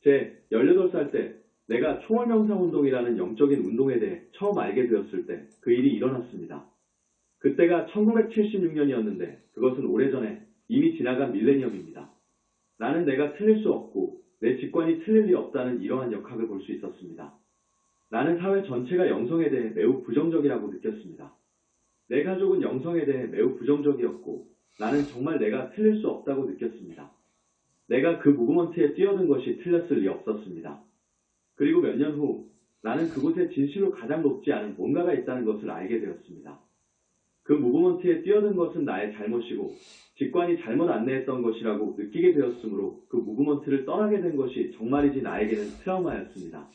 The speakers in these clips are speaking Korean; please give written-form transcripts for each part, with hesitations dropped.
제 18살 때 내가 초월명상운동이라는 영적인 운동에 대해 처음 알게 되었을 때 그 일이 일어났습니다. 그때가 1976년이었는데 그것은 오래전에 이미 지나간 밀레니엄입니다. 나는 내가 틀릴 수 없고 내 직관이 틀릴 리 없다는 이러한 역학을 볼 수 있었습니다. 나는 사회 전체가 영성에 대해 매우 부정적이라고 느꼈습니다. 내 가족은 영성에 대해 매우 부정적이었고 나는 정말 내가 틀릴 수 없다고 느꼈습니다. 내가 그 무브먼트에 뛰어든 것이 틀렸을 리 없었습니다. 그리고 몇 년 후 나는 그곳에 진실로 가장 높지 않은 뭔가가 있다는 것을 알게 되었습니다. 그 무브먼트에 뛰어든 것은 나의 잘못이고 직관이 잘못 안내했던 것이라고 느끼게 되었으므로 그 무브먼트를 떠나게 된 것이 정말이지 나에게는 트라우마였습니다.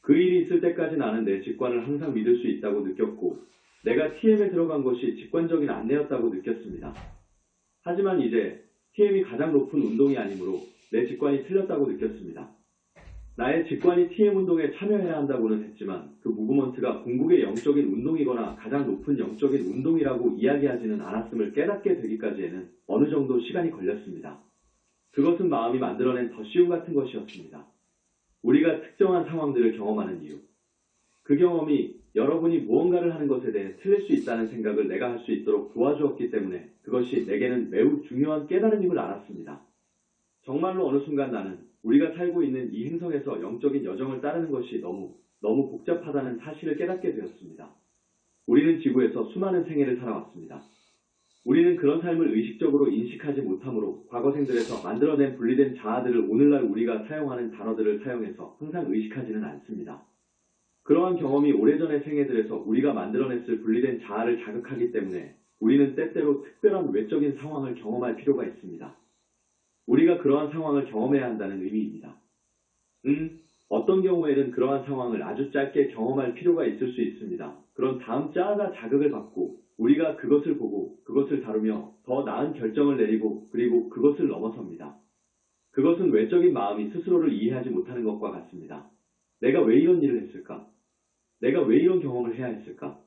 그 일이 있을 때까지 나는 내 직관을 항상 믿을 수 있다고 느꼈고 내가 TM에 들어간 것이 직관적인 안내였다고 느꼈습니다. 하지만 이제 TM이 가장 높은 운동이 아니므로 내 직관이 틀렸다고 느꼈습니다. 나의 직관이 TM 운동에 참여해야 한다고는 했지만 그 무브먼트가 궁극의 영적인 운동이거나 가장 높은 영적인 운동이라고 이야기하지는 않았음을 깨닫게 되기까지에는 어느 정도 시간이 걸렸습니다. 그것은 마음이 만들어낸 더 쉬움 같은 것이었습니다. 우리가 특정한 상황들을 경험하는 이유. 그 경험이 여러분이 무언가를 하는 것에 대해 틀릴 수 있다는 생각을 내가 할 수 있도록 도와주었기 때문에 그것이 내게는 매우 중요한 깨달음임을 알았습니다. 정말로 어느 순간 나는 우리가 살고 있는 이 행성에서 영적인 여정을 따르는 것이 너무 복잡하다는 사실을 깨닫게 되었습니다. 우리는 지구에서 수많은 생애를 살아왔습니다. 우리는 그런 삶을 의식적으로 인식하지 못하므로 과거 생들에서 만들어낸 분리된 자아들을 오늘날 우리가 사용하는 단어들을 사용해서 항상 의식하지는 않습니다. 그러한 경험이 오래전의 생애들에서 우리가 만들어냈을 분리된 자아를 자극하기 때문에 우리는 때때로 특별한 외적인 상황을 경험할 필요가 있습니다. 우리가 그러한 상황을 경험해야 한다는 의미입니다. 어떤 경우에는 그러한 상황을 아주 짧게 경험할 필요가 있을 수 있습니다. 그런 다음 자아가 자극을 받고 우리가 그것을 보고 그것을 다루며 더 나은 결정을 내리고 그리고 그것을 넘어섭니다. 그것은 외적인 마음이 스스로를 이해하지 못하는 것과 같습니다. 내가 왜 이런 일을 했을까? 내가 왜 이런 경험을 해야 했을까?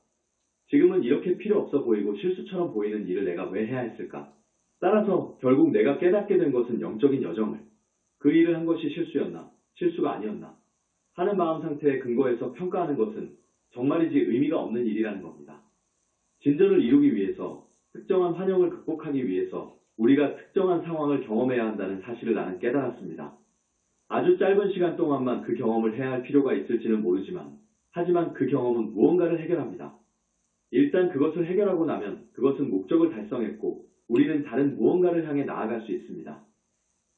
지금은 이렇게 필요 없어 보이고 실수처럼 보이는 일을 내가 왜 해야 했을까? 따라서 결국 내가 깨닫게 된 것은 영적인 여정을 그 일을 한 것이 실수였나? 실수가 아니었나? 하는 마음 상태에 근거해서 평가하는 것은 정말이지 의미가 없는 일이라는 겁니다. 진전을 이루기 위해서 특정한 환영을 극복하기 위해서 우리가 특정한 상황을 경험해야 한다는 사실을 나는 깨달았습니다. 아주 짧은 시간 동안만 그 경험을 해야 할 필요가 있을지는 모르지만 하지만 그 경험은 무언가를 해결합니다. 일단 그것을 해결하고 나면 그것은 목적을 달성했고 우리는 다른 무언가를 향해 나아갈 수 있습니다.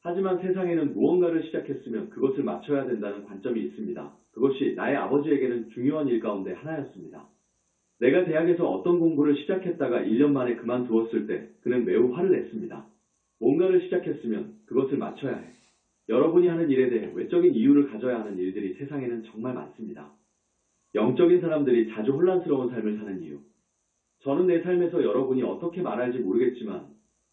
하지만 세상에는 무언가를 시작했으면 그것을 마쳐야 된다는 관점이 있습니다. 그것이 나의 아버지에게는 중요한 일 가운데 하나였습니다. 내가 대학에서 어떤 공부를 시작했다가 1년 만에 그만두었을 때 그는 매우 화를 냈습니다. 뭔가를 시작했으면 그것을 마쳐야 해. 여러분이 하는 일에 대해 외적인 이유를 가져야 하는 일들이 세상에는 정말 많습니다. 영적인 사람들이 자주 혼란스러운 삶을 사는 이유. 저는 내 삶에서 여러분이 어떻게 말할지 모르겠지만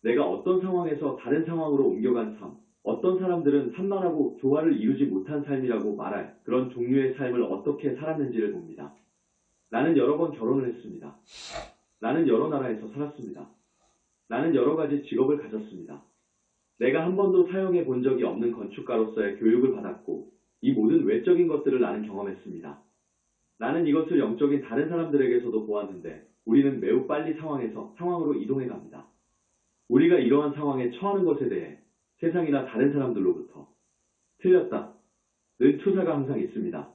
내가 어떤 상황에서 다른 상황으로 옮겨간 삶, 어떤 사람들은 산만하고 조화를 이루지 못한 삶이라고 말할 그런 종류의 삶을 어떻게 살았는지를 봅니다. 나는 여러 번 결혼을 했습니다. 나는 여러 나라에서 살았습니다. 나는 여러 가지 직업을 가졌습니다. 내가 한 번도 사용해 본 적이 없는 건축가로서의 교육을 받았고 이 모든 외적인 것들을 나는 경험했습니다. 나는 이것을 영적인 다른 사람들에게서도 보았는데 우리는 매우 빨리 상황으로 이동해 갑니다. 우리가 이러한 상황에 처하는 것에 대해 세상이나 다른 사람들로부터 틀렸다는 투사가 항상 있습니다.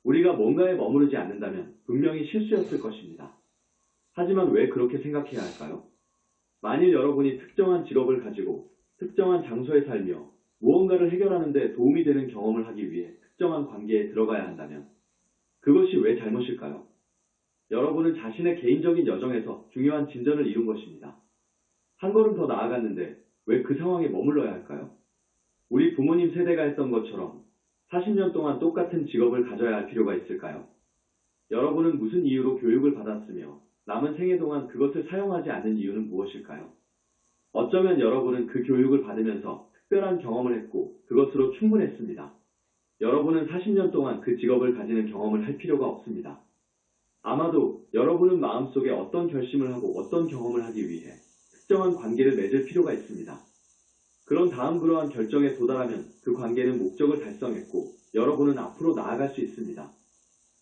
우리가 뭔가에 머무르지 않는다면 분명히 실수였을 것입니다. 하지만 왜 그렇게 생각해야 할까요? 만일 여러분이 특정한 직업을 가지고 특정한 장소에 살며 무언가를 해결하는 데 도움이 되는 경험을 하기 위해 특정한 관계에 들어가야 한다면 그것이 왜 잘못일까요? 여러분은 자신의 개인적인 여정에서 중요한 진전을 이룬 것입니다. 한 걸음 더 나아갔는데 왜 그 상황에 머물러야 할까요? 우리 부모님 세대가 했던 것처럼 40년 동안 똑같은 직업을 가져야 할 필요가 있을까요? 여러분은 무슨 이유로 교육을 받았으며 남은 생애 동안 그것을 사용하지 않는 이유는 무엇일까요? 어쩌면 여러분은 그 교육을 받으면서 특별한 경험을 했고 그것으로 충분했습니다. 여러분은 40년 동안 그 직업을 가지는 경험을 할 필요가 없습니다. 아마도 여러분은 마음속에 어떤 결심을 하고 어떤 경험을 하기 위해 특정한 관계를 맺을 필요가 있습니다. 그런 다음 그러한 결정에 도달하면 그 관계는 목적을 달성했고 여러분은 앞으로 나아갈 수 있습니다.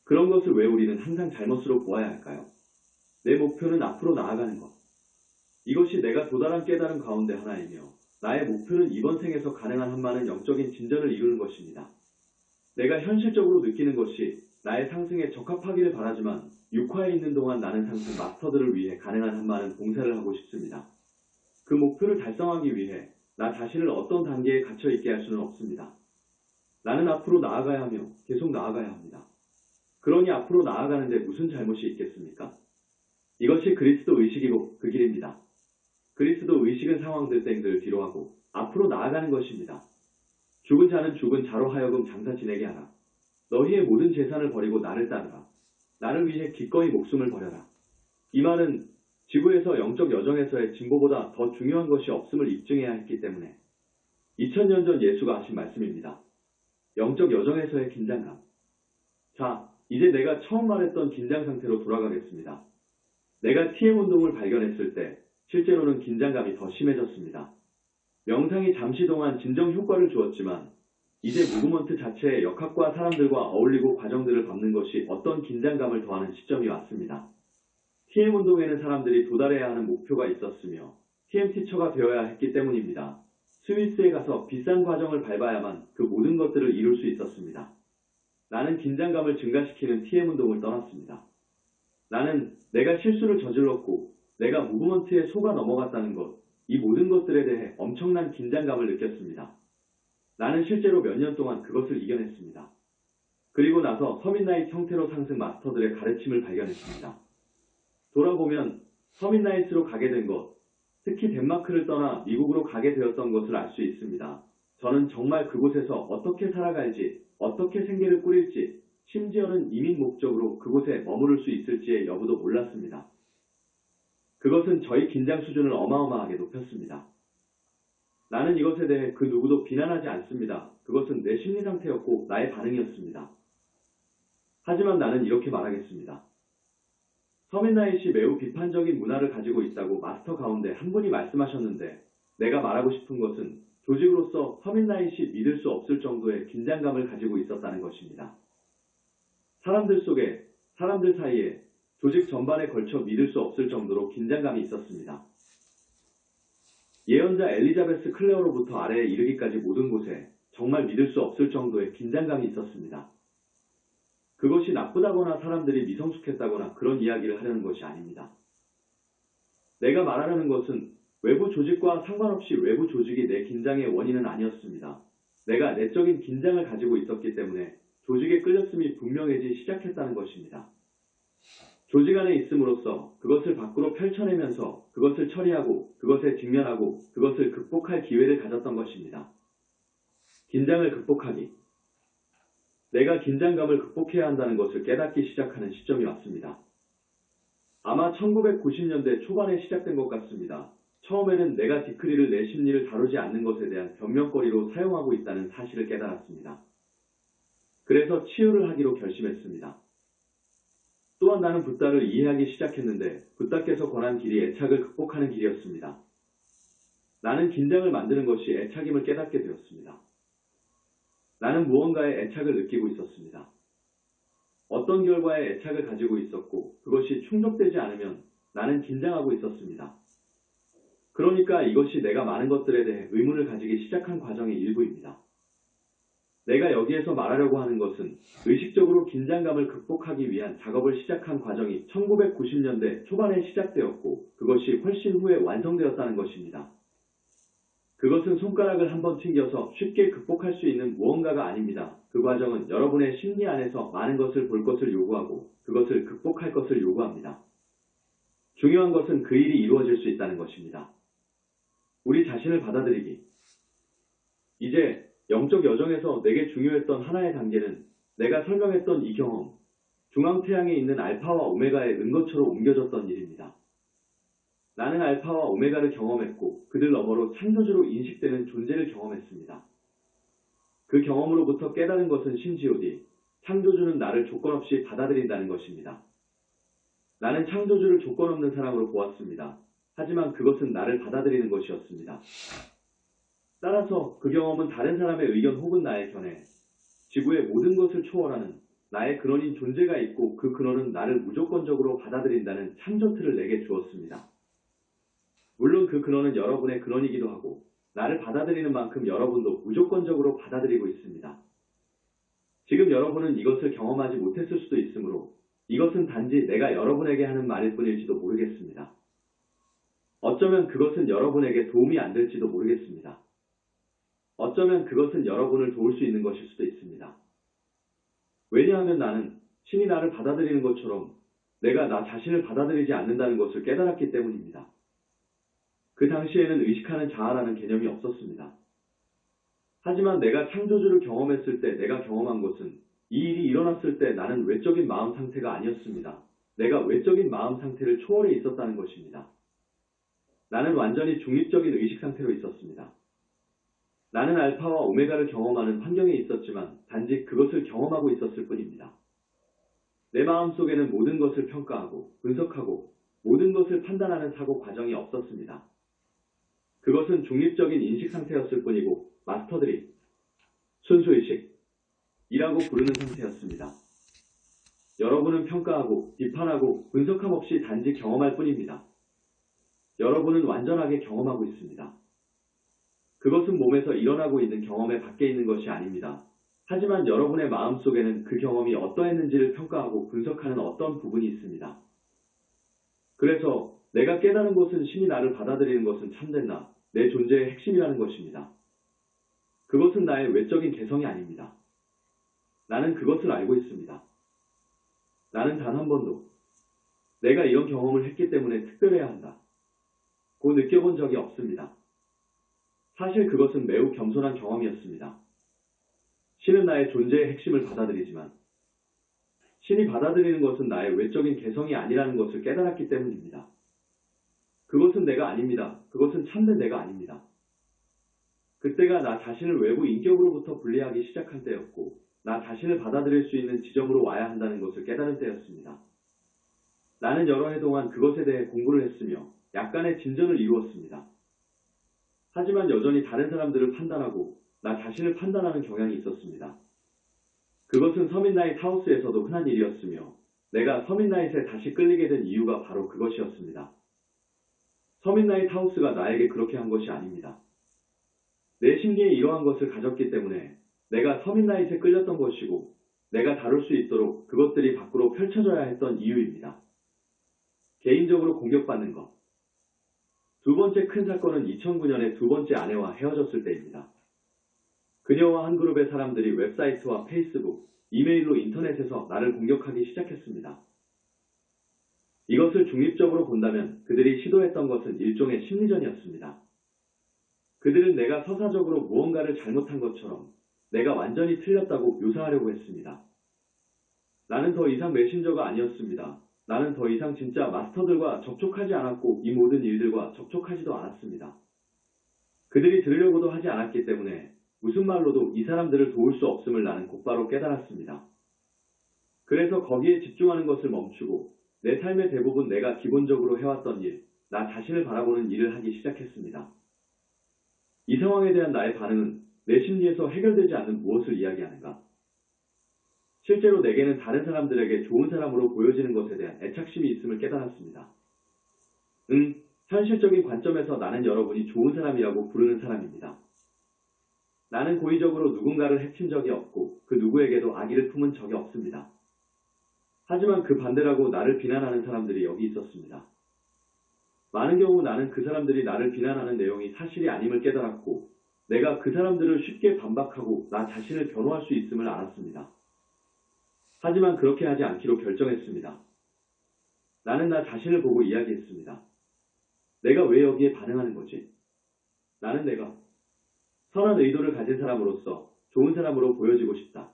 그런 것을 왜 우리는 항상 잘못으로 보아야 할까요? 내 목표는 앞으로 나아가는 것. 이것이 내가 도달한 깨달음 가운데 하나이며 나의 목표는 이번 생에서 가능한 한 많은 영적인 진전을 이루는 것입니다. 내가 현실적으로 느끼는 것이 나의 상승에 적합하기를 바라지만 육화에 있는 동안 나는 상승 마스터들을 위해 가능한 한 많은 봉사를 하고 싶습니다. 그 목표를 달성하기 위해 나 자신을 어떤 단계에 갇혀 있게 할 수는 없습니다. 나는 앞으로 나아가야 하며 계속 나아가야 합니다. 그러니 앞으로 나아가는데 무슨 잘못이 있겠습니까? 이것이 그리스도 의식이고 그 길입니다. 그리스도 의식은 상황들 땡들 뒤로하고 앞으로 나아가는 것입니다. 죽은 자는 죽은 자로 하여금 장사 지내게 하라. 너희의 모든 재산을 버리고 나를 따르라. 나를 위해 기꺼이 목숨을 버려라. 이 말은 지구에서 영적 여정에서의 진보보다 더 중요한 것이 없음을 입증해야 했기 때문에 2000년 전 예수가 하신 말씀입니다. 영적 여정에서의 긴장감. 자, 이제 내가 처음 말했던 긴장 상태로 돌아가겠습니다. 내가 TM 운동을 발견했을 때 실제로는 긴장감이 더 심해졌습니다. 명상이 잠시 동안 진정 효과를 주었지만 이제 무브먼트 자체의 역학과 사람들과 어울리고 과정들을 밟는 것이 어떤 긴장감을 더하는 시점이 왔습니다. TM 운동에는 사람들이 도달해야 하는 목표가 있었으며 TM 티처가 되어야 했기 때문입니다. 스위스에 가서 비싼 과정을 밟아야만 그 모든 것들을 이룰 수 있었습니다. 나는 긴장감을 증가시키는 TM 운동을 떠났습니다. 나는 내가 실수를 저질렀고 내가 무브먼트에 속아 넘어갔다는 것, 이 모든 것들에 대해 엄청난 긴장감을 느꼈습니다. 나는 실제로 몇 년 동안 그것을 이겨냈습니다. 그리고 나서 서밋나잇 형태로 상승 마스터들의 가르침을 발견했습니다. 돌아보면 서밋나잇으로 가게 된 것, 특히 덴마크를 떠나 미국으로 가게 되었던 것을 알 수 있습니다. 저는 정말 그곳에서 어떻게 살아갈지, 어떻게 생계를 꾸릴지, 심지어는 이민 목적으로 그곳에 머무를 수 있을지의 여부도 몰랐습니다. 그것은 저희 긴장 수준을 어마어마하게 높였습니다. 나는 이것에 대해 그 누구도 비난하지 않습니다. 그것은 내 심리 상태였고 나의 반응이었습니다. 하지만 나는 이렇게 말하겠습니다. 서밋나잇이 매우 비판적인 문화를 가지고 있다고 마스터 가운데 한 분이 말씀하셨는데 내가 말하고 싶은 것은 조직으로서 서밋나잇이 믿을 수 없을 정도의 긴장감을 가지고 있었다는 것입니다. 사람들 속에, 사람들 사이에, 조직 전반에 걸쳐 믿을 수 없을 정도로 긴장감이 있었습니다. 예언자 엘리자베스 클레어로부터 아래에 이르기까지 모든 곳에 정말 믿을 수 없을 정도의 긴장감이 있었습니다. 그것이 나쁘다거나 사람들이 미성숙했다거나 그런 이야기를 하려는 것이 아닙니다. 내가 말하려는 것은 외부 조직과 상관없이 외부 조직이 내 긴장의 원인은 아니었습니다. 내가 내적인 긴장을 가지고 있었기 때문에 조직에 끌렸음이 분명해지 시작했다는 것입니다. 조직 안에 있음으로써 그것을 밖으로 펼쳐내면서 그것을 처리하고 그것에 직면하고 그것을 극복할 기회를 가졌던 것입니다. 긴장을 극복하기. 내가 긴장감을 극복해야 한다는 것을 깨닫기 시작하는 시점이 왔습니다. 아마 1990년대 초반에 시작된 것 같습니다. 처음에는 내가 디크리를 내 심리를 다루지 않는 것에 대한 변명거리로 사용하고 있다는 사실을 깨달았습니다. 그래서 치유를 하기로 결심했습니다. 또한 나는 붓다를 이해하기 시작했는데 붓다께서 권한 길이 애착을 극복하는 길이었습니다. 나는 긴장을 만드는 것이 애착임을 깨닫게 되었습니다. 나는 무언가에 애착을 느끼고 있었습니다. 어떤 결과에 애착을 가지고 있었고 그것이 충족되지 않으면 나는 긴장하고 있었습니다. 그러니까 이것이 내가 많은 것들에 대해 의문을 가지기 시작한 과정의 일부입니다. 내가 여기에서 말하려고 하는 것은 의식적으로 긴장감을 극복하기 위한 작업을 시작한 과정이 1990년대 초반에 시작되었고 그것이 훨씬 후에 완성되었다는 것입니다. 그것은 손가락을 한번 튕겨서 쉽게 극복할 수 있는 무언가가 아닙니다. 그 과정은 여러분의 심리 안에서 많은 것을 볼 것을 요구하고 그것을 극복할 것을 요구합니다. 중요한 것은 그 일이 이루어질 수 있다는 것입니다. 우리 자신을 받아들이기. 이제 영적 여정에서 내게 중요했던 하나의 단계는 내가 설명했던 이 경험, 중앙태양에 있는 알파와 오메가의 은거처로 옮겨졌던 일입니다. 나는 알파와 오메가를 경험했고 그들 너머로 창조주로 인식되는 존재를 경험했습니다. 그 경험으로부터 깨달은 것은 신지오디, 창조주는 나를 조건 없이 받아들인다는 것입니다. 나는 창조주를 조건 없는 사람으로 보았습니다. 하지만 그것은 나를 받아들이는 것이었습니다. 따라서 그 경험은 다른 사람의 의견 혹은 나의 견해, 지구의 모든 것을 초월하는 나의 근원인 존재가 있고 그 근원은 나를 무조건적으로 받아들인다는 참전틀을 내게 주었습니다. 물론 그 근원은 여러분의 근원이기도 하고 나를 받아들이는 만큼 여러분도 무조건적으로 받아들이고 있습니다. 지금 여러분은 이것을 경험하지 못했을 수도 있으므로 이것은 단지 내가 여러분에게 하는 말일 뿐일지도 모르겠습니다. 어쩌면 그것은 여러분에게 도움이 안 될지도 모르겠습니다. 어쩌면 그것은 여러분을 도울 수 있는 것일 수도 있습니다. 왜냐하면 나는 신이 나를 받아들이는 것처럼 내가 나 자신을 받아들이지 않는다는 것을 깨달았기 때문입니다. 그 당시에는 의식하는 자아라는 개념이 없었습니다. 하지만 내가 창조주를 경험했을 때 내가 경험한 것은 이 일이 일어났을 때 나는 외적인 마음 상태가 아니었습니다. 내가 외적인 마음 상태를 초월해 있었다는 것입니다. 나는 완전히 중립적인 의식 상태로 있었습니다. 나는 알파와 오메가를 경험하는 환경에 있었지만 단지 그것을 경험하고 있었을 뿐입니다. 내 마음속에는 모든 것을 평가하고 분석하고 모든 것을 판단하는 사고 과정이 없었습니다. 그것은 중립적인 인식 상태였을 뿐이고 마스터들이 순수의식이라고 부르는 상태였습니다. 여러분은 평가하고 비판하고 분석함 없이 단지 경험할 뿐입니다. 여러분은 완전하게 경험하고 있습니다. 그것은 몸에서 일어나고 있는 경험의 밖에 있는 것이 아닙니다. 하지만 여러분의 마음속에는 그 경험이 어떠했는지를 평가하고 분석하는 어떤 부분이 있습니다. 그래서 내가 깨달은 것은 신이 나를 받아들이는 것은 참된 나, 내 존재의 핵심이라는 것입니다. 그것은 나의 외적인 개성이 아닙니다. 나는 그것을 알고 있습니다. 나는 단 한 번도 내가 이런 경험을 했기 때문에 특별해야 한다 고 느껴본 적이 없습니다. 사실 그것은 매우 겸손한 경험이었습니다. 신은 나의 존재의 핵심을 받아들이지만 신이 받아들이는 것은 나의 외적인 개성이 아니라는 것을 깨달았기 때문입니다. 그것은 내가 아닙니다. 그것은 참된 내가 아닙니다. 그때가 나 자신을 외부 인격으로부터 분리하기 시작한 때였고 나 자신을 받아들일 수 있는 지점으로 와야 한다는 것을 깨달은 때였습니다. 나는 여러 해 동안 그것에 대해 공부를 했으며 약간의 진전을 이루었습니다. 하지만 여전히 다른 사람들을 판단하고 나 자신을 판단하는 경향이 있었습니다. 그것은 서민나잇 하우스에서도 흔한 일이었으며 내가 서민나잇에 다시 끌리게 된 이유가 바로 그것이었습니다. 서민나잇 하우스가 나에게 그렇게 한 것이 아닙니다. 내 심리에 이러한 것을 가졌기 때문에 내가 서민나잇에 끌렸던 것이고 내가 다룰 수 있도록 그것들이 밖으로 펼쳐져야 했던 이유입니다. 개인적으로 공격받는 것. 두 번째 큰 사건은 2009년에 두 번째 아내와 헤어졌을 때입니다. 그녀와 한 그룹의 사람들이 웹사이트와 페이스북, 이메일로 인터넷에서 나를 공격하기 시작했습니다. 이것을 중립적으로 본다면 그들이 시도했던 것은 일종의 심리전이었습니다. 그들은 내가 서사적으로 무언가를 잘못한 것처럼 내가 완전히 틀렸다고 묘사하려고 했습니다. 나는 더 이상 메신저가 아니었습니다. 나는 더 이상 진짜 마스터들과 접촉하지 않았고 이 모든 일들과 접촉하지도 않았습니다. 그들이 들으려고도 하지 않았기 때문에 무슨 말로도 이 사람들을 도울 수 없음을 나는 곧바로 깨달았습니다. 그래서 거기에 집중하는 것을 멈추고 내 삶의 대부분 내가 기본적으로 해왔던 일, 나 자신을 바라보는 일을 하기 시작했습니다. 이 상황에 대한 나의 반응은 내 심리에서 해결되지 않는 무엇을 이야기하는가? 실제로 내게는 다른 사람들에게 좋은 사람으로 보여지는 것에 대한 애착심이 있음을 깨달았습니다. 현실적인 관점에서 나는 여러분이 좋은 사람이라고 부르는 사람입니다. 나는 고의적으로 누군가를 해친 적이 없고 그 누구에게도 악의를 품은 적이 없습니다. 하지만 그 반대라고 나를 비난하는 사람들이 여기 있었습니다. 많은 경우 나는 그 사람들이 나를 비난하는 내용이 사실이 아님을 깨달았고 내가 그 사람들을 쉽게 반박하고 나 자신을 변호할 수 있음을 알았습니다. 하지만 그렇게 하지 않기로 결정했습니다. 나는 나 자신을 보고 이야기했습니다. 내가 왜 여기에 반응하는 거지? 나는 내가 선한 의도를 가진 사람으로서 좋은 사람으로 보여지고 싶다.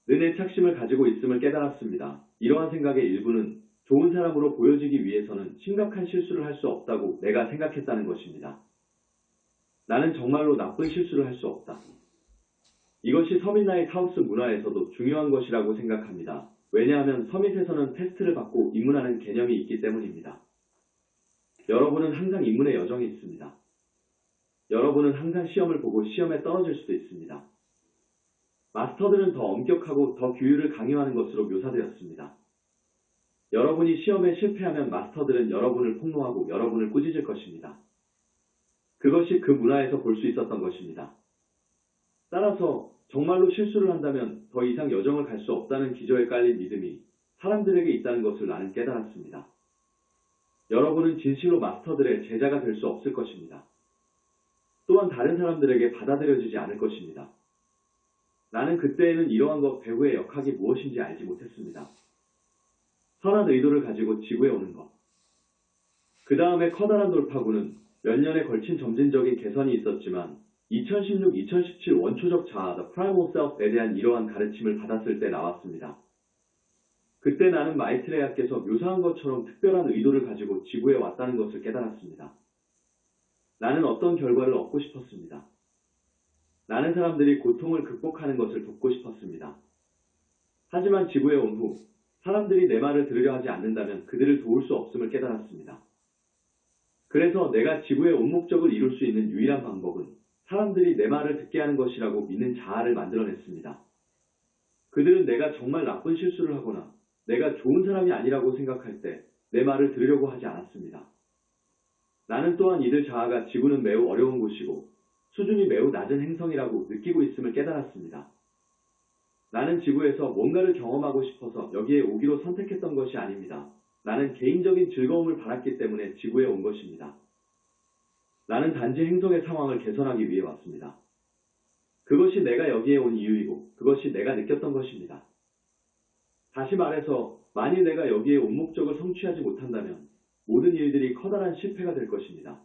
는 애착심을 가지고 있음을 깨달았습니다. 이러한 생각의 일부는 좋은 사람으로 보여지기 위해서는 심각한 실수를 할 수 없다고 내가 생각했다는 것입니다. 나는 정말로 나쁜 실수를 할 수 없다. 이것이 서밋나잇 하우스 문화에서도 중요한 것이라고 생각합니다. 왜냐하면 서밋에서는 테스트를 받고 입문하는 개념이 있기 때문입니다. 여러분은 항상 입문의 여정이 있습니다. 여러분은 항상 시험을 보고 시험에 떨어질 수도 있습니다. 마스터들은 더 엄격하고 더 규율을 강요하는 것으로 묘사되었습니다. 여러분이 시험에 실패하면 마스터들은 여러분을 폭로하고 여러분을 꾸짖을 것입니다. 그것이 그 문화에서 볼 수 있었던 것입니다. 따라서 정말로 실수를 한다면 더 이상 여정을 갈 수 없다는 기저에 깔린 믿음이 사람들에게 있다는 것을 나는 깨달았습니다. 여러분은 진실로 마스터들의 제자가 될 수 없을 것입니다. 또한 다른 사람들에게 받아들여지지 않을 것입니다. 나는 그때에는 이러한 것 배후의 역학이 무엇인지 알지 못했습니다. 선한 의도를 가지고 지구에 오는 것. 그 다음에 커다란 돌파구는 몇 년에 걸친 점진적인 개선이 있었지만 2016-2017 원초적 자아, The Primal Self에 대한 이러한 가르침을 받았을 때 나왔습니다. 그때 나는 마이트레야께서 묘사한 것처럼 특별한 의도를 가지고 지구에 왔다는 것을 깨달았습니다. 나는 어떤 결과를 얻고 싶었습니다. 많은 사람들이 고통을 극복하는 것을 돕고 싶었습니다. 하지만 지구에 온 후 사람들이 내 말을 들으려 하지 않는다면 그들을 도울 수 없음을 깨달았습니다. 그래서 내가 지구에 온 목적을 이룰 수 있는 유일한 방법은 사람들이 내 말을 듣게 하는 것이라고 믿는 자아를 만들어냈습니다. 그들은 내가 정말 나쁜 실수를 하거나 내가 좋은 사람이 아니라고 생각할 때 내 말을 들으려고 하지 않았습니다. 나는 또한 이들 자아가 지구는 매우 어려운 곳이고 수준이 매우 낮은 행성이라고 느끼고 있음을 깨달았습니다. 나는 지구에서 뭔가를 경험하고 싶어서 여기에 오기로 선택했던 것이 아닙니다. 나는 개인적인 즐거움을 바랐기 때문에 지구에 온 것입니다. 나는 단지 행성의 상황을 개선하기 위해 왔습니다. 그것이 내가 여기에 온 이유이고 그것이 내가 느꼈던 것입니다. 다시 말해서 만일 내가 여기에 온 목적을 성취하지 못한다면 모든 일들이 커다란 실패가 될 것입니다.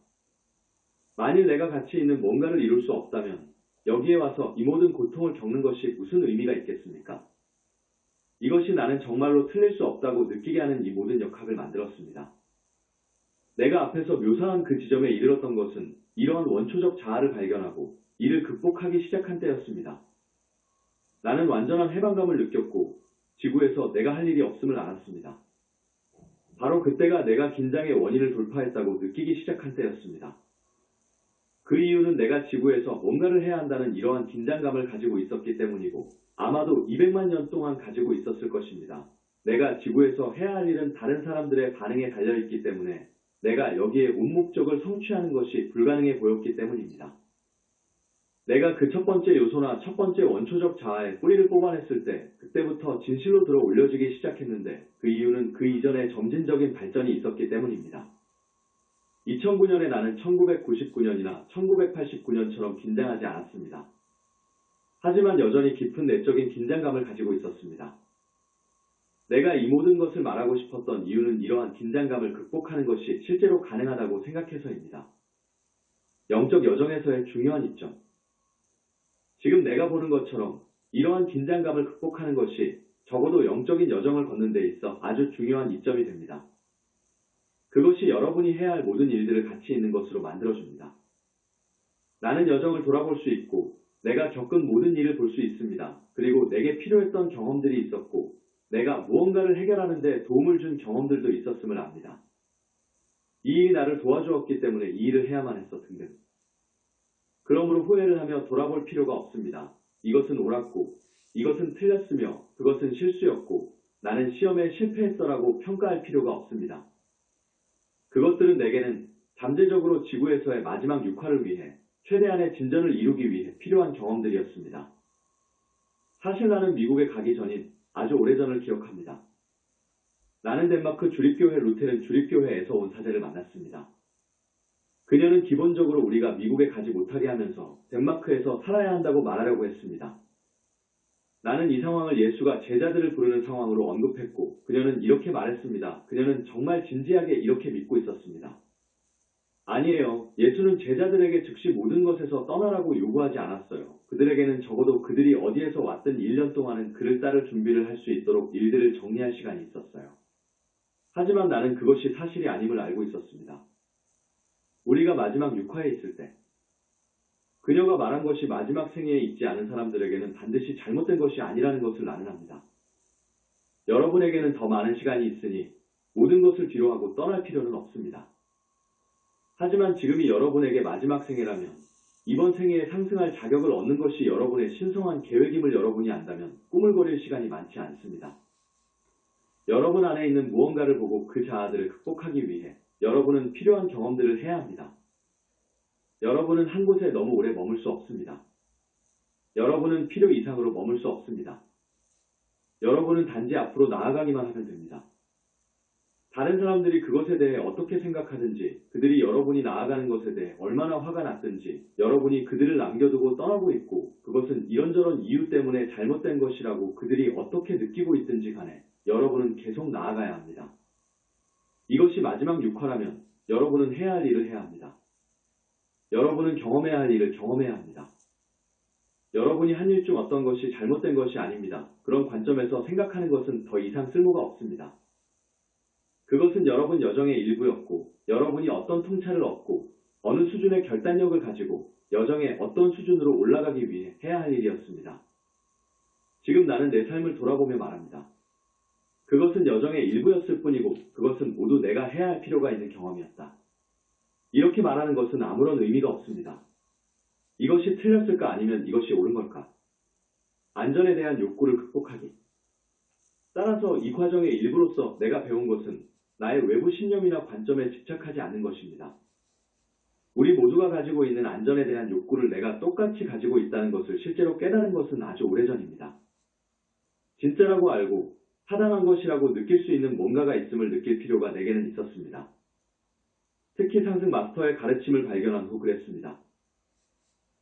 만일 내가 가치 있는 뭔가를 이룰 수 없다면 여기에 와서 이 모든 고통을 겪는 것이 무슨 의미가 있겠습니까? 이것이 나는 정말로 틀릴 수 없다고 느끼게 하는 이 모든 역학을 만들었습니다. 내가 앞에서 묘사한 그 지점에 이르렀던 것은 이러한 원초적 자아를 발견하고 이를 극복하기 시작한 때였습니다. 나는 완전한 해방감을 느꼈고 지구에서 내가 할 일이 없음을 알았습니다. 바로 그때가 내가 긴장의 원인을 돌파했다고 느끼기 시작한 때였습니다. 그 이유는 내가 지구에서 뭔가를 해야 한다는 이러한 긴장감을 가지고 있었기 때문이고 아마도 200만 년 동안 가지고 있었을 것입니다. 내가 지구에서 해야 할 일은 다른 사람들의 반응에 달려있기 때문에 내가 여기에 온 목적을 성취하는 것이 불가능해 보였기 때문입니다. 내가 그 첫 번째 요소나 첫 번째 원초적 자아의 뿌리를 뽑아냈을 때 그때부터 진실로 들어 올려지기 시작했는데 그 이유는 그 이전에 점진적인 발전이 있었기 때문입니다. 2009년에 나는 1999년이나 1989년처럼 긴장하지 않았습니다. 하지만 여전히 깊은 내적인 긴장감을 가지고 있었습니다. 내가 이 모든 것을 말하고 싶었던 이유는 이러한 긴장감을 극복하는 것이 실제로 가능하다고 생각해서입니다. 영적 여정에서의 중요한 이점. 지금 내가 보는 것처럼 이러한 긴장감을 극복하는 것이 적어도 영적인 여정을 걷는 데 있어 아주 중요한 이점이 됩니다. 그것이 여러분이 해야 할 모든 일들을 가치 있는 것으로 만들어줍니다. 나는 여정을 돌아볼 수 있고 내가 겪은 모든 일을 볼 수 있습니다. 그리고 내게 필요했던 경험들이 있었고 내가 무언가를 해결하는 데 도움을 준 경험들도 있었음을 압니다. 이 일이 나를 도와주었기 때문에 이 일을 해야만 했어 등등. 그러므로 후회를 하며 돌아볼 필요가 없습니다. 이것은 옳았고 이것은 틀렸으며 그것은 실수였고 나는 시험에 실패했어라고 평가할 필요가 없습니다. 그것들은 내게는 잠재적으로 지구에서의 마지막 육화를 위해 최대한의 진전을 이루기 위해 필요한 경험들이었습니다. 사실 나는 미국에 가기 전인 아주 오래전을 기억합니다. 나는 덴마크 주립교회 루테른 주립교회에서 온 사제를 만났습니다. 그녀는 기본적으로 우리가 미국에 가지 못하게 하면서 덴마크에서 살아야 한다고 말하려고 했습니다. 나는 이 상황을 예수가 제자들을 부르는 상황으로 언급했고 그녀는 이렇게 말했습니다. 그녀는 정말 진지하게 이렇게 믿고 있었습니다. 아니에요. 예수는 제자들에게 즉시 모든 것에서 떠나라고 요구하지 않았어요. 그들에게는 적어도 그들이 어디에서 왔든 1년 동안은 그를 따를 준비를 할 수 있도록 일들을 정리할 시간이 있었어요. 하지만 나는 그것이 사실이 아님을 알고 있었습니다. 우리가 마지막 육화에 있을 때 그녀가 말한 것이 마지막 생애에 있지 않은 사람들에게는 반드시 잘못된 것이 아니라는 것을 나는 압니다. 여러분에게는 더 많은 시간이 있으니 모든 것을 뒤로하고 떠날 필요는 없습니다. 하지만 지금이 여러분에게 마지막 생애라면 이번 생애에 상승할 자격을 얻는 것이 여러분의 신성한 계획임을 여러분이 안다면 꾸물거릴 시간이 많지 않습니다. 여러분 안에 있는 무언가를 보고 그 자아들을 극복하기 위해 여러분은 필요한 경험들을 해야 합니다. 여러분은 한 곳에 너무 오래 머물 수 없습니다. 여러분은 필요 이상으로 머물 수 없습니다. 여러분은 단지 앞으로 나아가기만 하면 됩니다. 다른 사람들이 그것에 대해 어떻게 생각하든지, 그들이 여러분이 나아가는 것에 대해 얼마나 화가 났든지, 여러분이 그들을 남겨두고 떠나고 있고 그것은 이런저런 이유 때문에 잘못된 것이라고 그들이 어떻게 느끼고 있든지 간에 여러분은 계속 나아가야 합니다. 이것이 마지막 6화라면 여러분은 해야 할 일을 해야 합니다. 여러분은 경험해야 할 일을 경험해야 합니다. 여러분이 한 일 중 어떤 것이 잘못된 것이 아닙니다. 그런 관점에서 생각하는 것은 더 이상 쓸모가 없습니다. 그것은 여러분 여정의 일부였고, 여러분이 어떤 통찰을 얻고, 어느 수준의 결단력을 가지고 여정의 어떤 수준으로 올라가기 위해 해야 할 일이었습니다. 지금 나는 내 삶을 돌아보며 말합니다. 그것은 여정의 일부였을 뿐이고, 그것은 모두 내가 해야 할 필요가 있는 경험이었다. 이렇게 말하는 것은 아무런 의미가 없습니다. 이것이 틀렸을까 아니면 이것이 옳은 걸까? 안전에 대한 욕구를 극복하기. 따라서 이 과정의 일부로서 내가 배운 것은 나의 외부 신념이나 관점에 집착하지 않는 것입니다. 우리 모두가 가지고 있는 안전에 대한 욕구를 내가 똑같이 가지고 있다는 것을 실제로 깨달은 것은 아주 오래전입니다. 진짜라고 알고 타당한 것이라고 느낄 수 있는 뭔가가 있음을 느낄 필요가 내게는 있었습니다. 특히 상승 마스터의 가르침을 발견한 후 그랬습니다.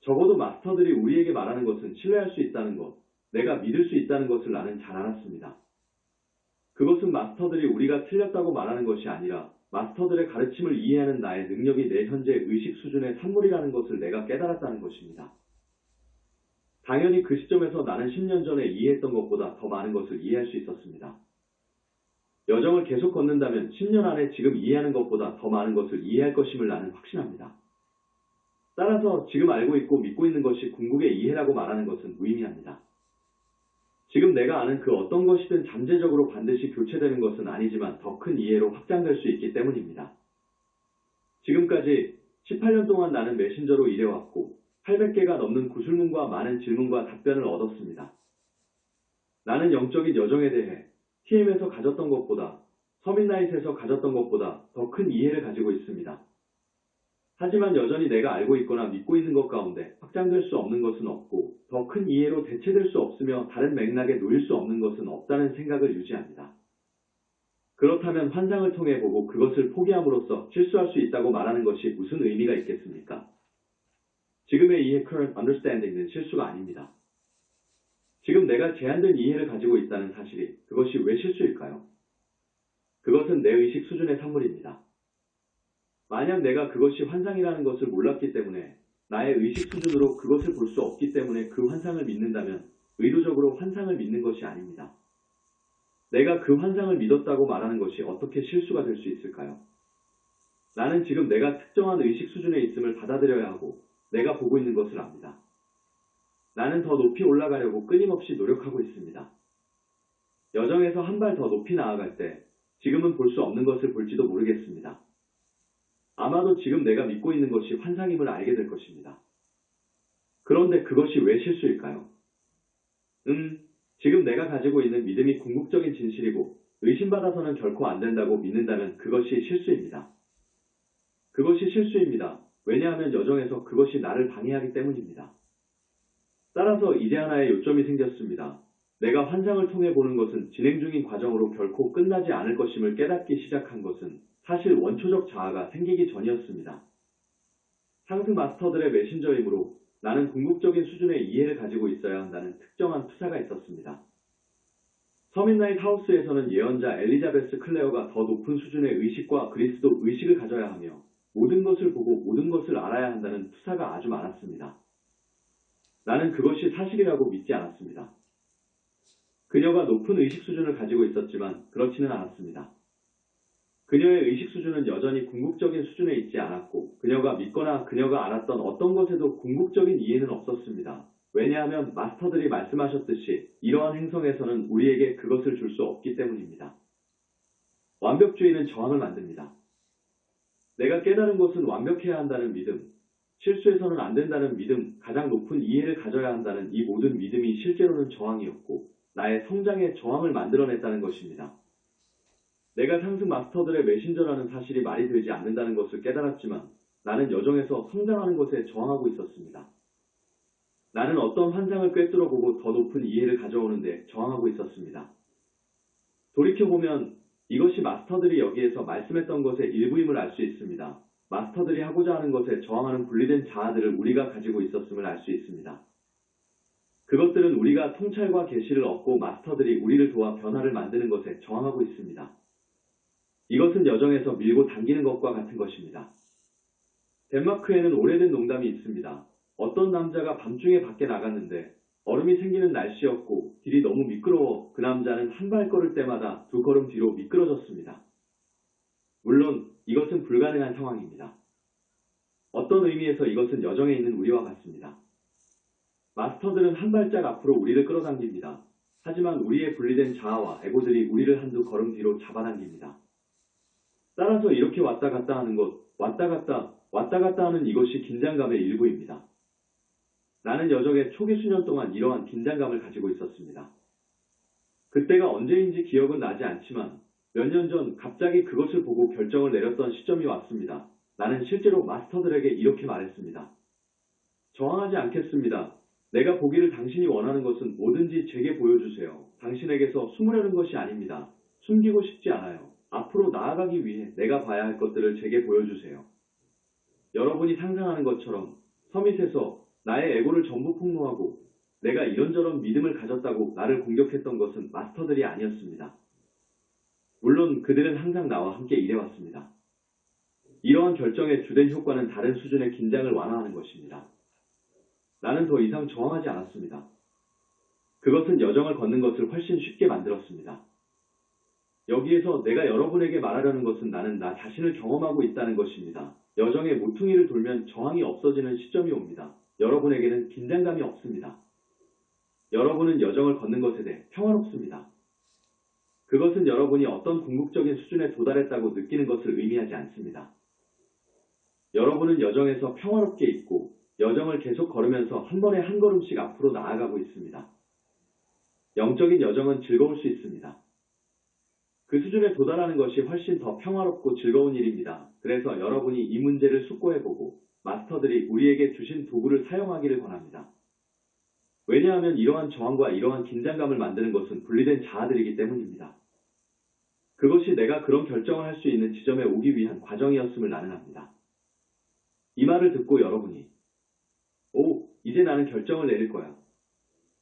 적어도 마스터들이 우리에게 말하는 것은 신뢰할 수 있다는 것, 내가 믿을 수 있다는 것을 나는 잘 알았습니다. 그것은 마스터들이 우리가 틀렸다고 말하는 것이 아니라 마스터들의 가르침을 이해하는 나의 능력이 내 현재 의식 수준의 산물이라는 것을 내가 깨달았다는 것입니다. 당연히 그 시점에서 나는 10년 전에 이해했던 것보다 더 많은 것을 이해할 수 있었습니다. 여정을 계속 걷는다면 10년 안에 지금 이해하는 것보다 더 많은 것을 이해할 것임을 나는 확신합니다. 따라서 지금 알고 있고 믿고 있는 것이 궁극의 이해라고 말하는 것은 무의미합니다. 지금 내가 아는 그 어떤 것이든 잠재적으로 반드시 교체되는 것은 아니지만 더 큰 이해로 확장될 수 있기 때문입니다. 지금까지 18년 동안 나는 메신저로 일해왔고 800개가 넘는 구술문과 많은 질문과 답변을 얻었습니다. 나는 영적인 여정에 대해 TM에서 가졌던 것보다 서밋나잇에서 가졌던 것보다 더 큰 이해를 가지고 있습니다. 하지만 여전히 내가 알고 있거나 믿고 있는 것 가운데 확장될 수 없는 것은 없고 더 큰 이해로 대체될 수 없으며 다른 맥락에 놓일 수 없는 것은 없다는 생각을 유지합니다. 그렇다면 환상을 통해 보고 그것을 포기함으로써 실수할 수 있다고 말하는 것이 무슨 의미가 있겠습니까? 지금의 이해 current understanding는 실수가 아닙니다. 지금 내가 제한된 이해를 가지고 있다는 사실이 그것이 왜 실수일까요? 그것은 내 의식 수준의 산물입니다. 만약 내가 그것이 환상이라는 것을 몰랐기 때문에 나의 의식 수준으로 그것을 볼 수 없기 때문에 그 환상을 믿는다면 의도적으로 환상을 믿는 것이 아닙니다. 내가 그 환상을 믿었다고 말하는 것이 어떻게 실수가 될 수 있을까요? 나는 지금 내가 특정한 의식 수준에 있음을 받아들여야 하고 내가 보고 있는 것을 압니다. 나는 더 높이 올라가려고 끊임없이 노력하고 있습니다. 여정에서 한 발 더 높이 나아갈 때 지금은 볼 수 없는 것을 볼지도 모르겠습니다. 아마도 지금 내가 믿고 있는 것이 환상임을 알게 될 것입니다. 그런데 그것이 왜 실수일까요? 지금 내가 가지고 있는 믿음이 궁극적인 진실이고 의심받아서는 결코 안 된다고 믿는다면 그것이 실수입니다. 그것이 실수입니다. 왜냐하면 여정에서 그것이 나를 방해하기 때문입니다. 따라서 이제 하나의 요점이 생겼습니다. 내가 환상을 통해 보는 것은 진행 중인 과정으로 결코 끝나지 않을 것임을 깨닫기 시작한 것은 사실 원초적 자아가 생기기 전이었습니다. 상승 마스터들의 메신저이므로 나는 궁극적인 수준의 이해를 가지고 있어야 한다는 특정한 투사가 있었습니다. 서밋나잇 하우스에서는 예언자 엘리자베스 클레어가 더 높은 수준의 의식과 그리스도 의식을 가져야 하며 모든 것을 보고 모든 것을 알아야 한다는 투사가 아주 많았습니다. 나는 그것이 사실이라고 믿지 않았습니다. 그녀가 높은 의식 수준을 가지고 있었지만 그렇지는 않았습니다. 그녀의 의식 수준은 여전히 궁극적인 수준에 있지 않았고 그녀가 믿거나 그녀가 알았던 어떤 것에도 궁극적인 이해는 없었습니다. 왜냐하면 마스터들이 말씀하셨듯이 이러한 행성에서는 우리에게 그것을 줄 수 없기 때문입니다. 완벽주의는 저항을 만듭니다. 내가 깨달은 것은 완벽해야 한다는 믿음, 실수해서는 안 된다는 믿음, 가장 높은 이해를 가져야 한다는 이 모든 믿음이 실제로는 저항이었고 나의 성장의 저항을 만들어냈다는 것입니다. 내가 상승 마스터들의 메신저라는 사실이 말이 되지 않는다는 것을 깨달았지만 나는 여정에서 성장하는 것에 저항하고 있었습니다. 나는 어떤 환상을 꿰뚫어 보고 더 높은 이해를 가져오는데 저항하고 있었습니다. 돌이켜보면 이것이 마스터들이 여기에서 말씀했던 것의 일부임을 알 수 있습니다. 마스터들이 하고자 하는 것에 저항하는 분리된 자아들을 우리가 가지고 있었음을 알 수 있습니다. 그것들은 우리가 통찰과 계시를 얻고 마스터들이 우리를 도와 변화를 만드는 것에 저항하고 있습니다. 이것은 여정에서 밀고 당기는 것과 같은 것입니다. 덴마크에는 오래된 농담이 있습니다. 어떤 남자가 밤중에 밖에 나갔는데 얼음이 생기는 날씨였고 길이 너무 미끄러워 그 남자는 한 발 걸을 때마다 두 걸음 뒤로 미끄러졌습니다. 물론 이것은 불가능한 상황입니다. 어떤 의미에서 이것은 여정에 있는 우리와 같습니다. 마스터들은 한 발짝 앞으로 우리를 끌어당깁니다. 하지만 우리의 분리된 자아와 에고들이 우리를 한두 걸음 뒤로 잡아당깁니다. 따라서 이렇게 왔다 갔다 하는 것, 왔다 갔다 하는 이것이 긴장감의 일부입니다. 나는 여정의 초기 수년 동안 이러한 긴장감을 가지고 있었습니다. 그때가 언제인지 기억은 나지 않지만 몇 년 전 갑자기 그것을 보고 결정을 내렸던 시점이 왔습니다. 나는 실제로 마스터들에게 이렇게 말했습니다. 저항하지 않겠습니다. 내가 보기를 당신이 원하는 것은 뭐든지 제게 보여주세요. 당신에게서 숨으려는 것이 아닙니다. 숨기고 싶지 않아요. 앞으로 나아가기 위해 내가 봐야 할 것들을 제게 보여주세요. 여러분이 상상하는 것처럼 서밋에서 나의 에고를 전부 폭로하고 내가 이런저런 믿음을 가졌다고 나를 공격했던 것은 마스터들이 아니었습니다. 물론 그들은 항상 나와 함께 일해왔습니다. 이러한 결정의 주된 효과는 다른 수준의 긴장을 완화하는 것입니다. 나는 더 이상 저항하지 않았습니다. 그것은 여정을 걷는 것을 훨씬 쉽게 만들었습니다. 여기에서 내가 여러분에게 말하려는 것은 나는 나 자신을 경험하고 있다는 것입니다. 여정의 모퉁이를 돌면 저항이 없어지는 시점이 옵니다. 여러분에게는 긴장감이 없습니다. 여러분은 여정을 걷는 것에 대해 평화롭습니다. 그것은 여러분이 어떤 궁극적인 수준에 도달했다고 느끼는 것을 의미하지 않습니다. 여러분은 여정에서 평화롭게 있고 여정을 계속 걸으면서 한 번에 한 걸음씩 앞으로 나아가고 있습니다. 영적인 여정은 즐거울 수 있습니다. 그 수준에 도달하는 것이 훨씬 더 평화롭고 즐거운 일입니다. 그래서 여러분이 이 문제를 숙고해보고 마스터들이 우리에게 주신 도구를 사용하기를 권합니다. 왜냐하면 이러한 저항과 이러한 긴장감을 만드는 것은 분리된 자아들이기 때문입니다. 그것이 내가 그런 결정을 할 수 있는 지점에 오기 위한 과정이었음을 나는 압니다. 이 말을 듣고 여러분이 이제 나는 결정을 내릴 거야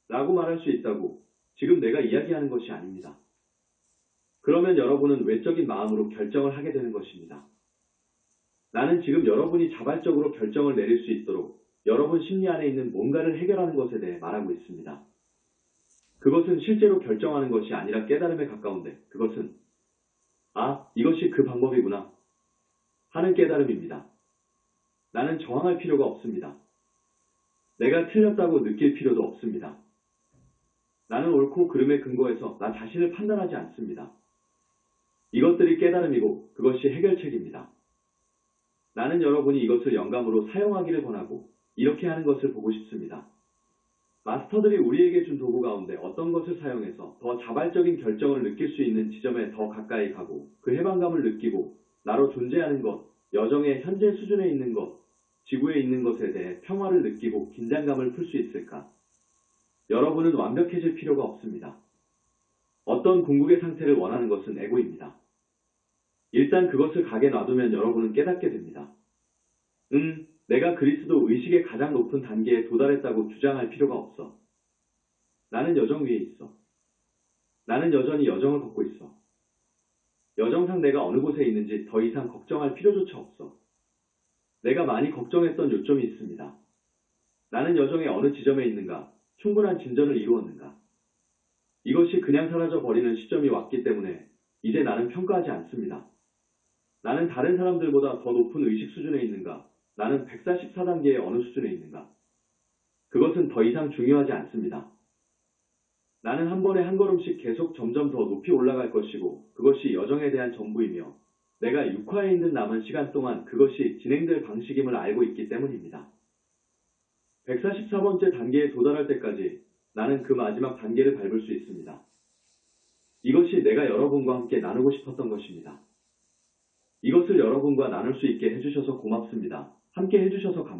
라고 말할 수 있다고 지금 내가 이야기하는 것이 아닙니다. 그러면 여러분은 외적인 마음으로 결정을 하게 되는 것입니다. 나는 지금 여러분이 자발적으로 결정을 내릴 수 있도록 여러분 심리 안에 있는 뭔가를 해결하는 것에 대해 말하고 있습니다. 그것은 실제로 결정하는 것이 아니라 깨달음에 가까운데 그것은 이것이 그 방법이구나 하는 깨달음입니다. 나는 저항할 필요가 없습니다. 내가 틀렸다고 느낄 필요도 없습니다. 나는 옳고 그름에 근거해서 나 자신을 판단하지 않습니다. 이것들이 깨달음이고 그것이 해결책입니다. 나는 여러분이 이것을 영감으로 사용하기를 권하고 이렇게 하는 것을 보고 싶습니다. 마스터들이 우리에게 준 도구 가운데 어떤 것을 사용해서 더 자발적인 결정을 느낄 수 있는 지점에 더 가까이 가고 그 해방감을 느끼고 나로 존재하는 것, 여정의 현재 수준에 있는 것, 지구에 있는 것에 대해 평화를 느끼고 긴장감을 풀 수 있을까? 여러분은 완벽해질 필요가 없습니다. 어떤 궁극의 상태를 원하는 것은 에고입니다. 일단 그것을 가게 놔두면 여러분은 깨닫게 됩니다. 내가 그리스도 의식의 가장 높은 단계에 도달했다고 주장할 필요가 없어. 나는 여정 위에 있어. 나는 여전히 여정을 걷고 있어. 여정상 내가 어느 곳에 있는지 더 이상 걱정할 필요조차 없어. 내가 많이 걱정했던 요점이 있습니다. 나는 여정의 어느 지점에 있는가? 충분한 진전을 이루었는가? 이것이 그냥 사라져 버리는 시점이 왔기 때문에 이제 나는 평가하지 않습니다. 나는 다른 사람들보다 더 높은 의식 수준에 있는가? 나는 144단계의 어느 수준에 있는가? 그것은 더 이상 중요하지 않습니다. 나는 한 번에 한 걸음씩 계속 점점 더 높이 올라갈 것이고 그것이 여정에 대한 전부이며 내가 육화에 있는 남은 시간 동안 그것이 진행될 방식임을 알고 있기 때문입니다. 144번째 단계에 도달할 때까지 나는 그 마지막 단계를 밟을 수 있습니다. 이것이 내가 여러분과 함께 나누고 싶었던 것입니다. 이것을 여러분과 나눌 수 있게 해주셔서 고맙습니다. 함께 해주셔서 감사합니다.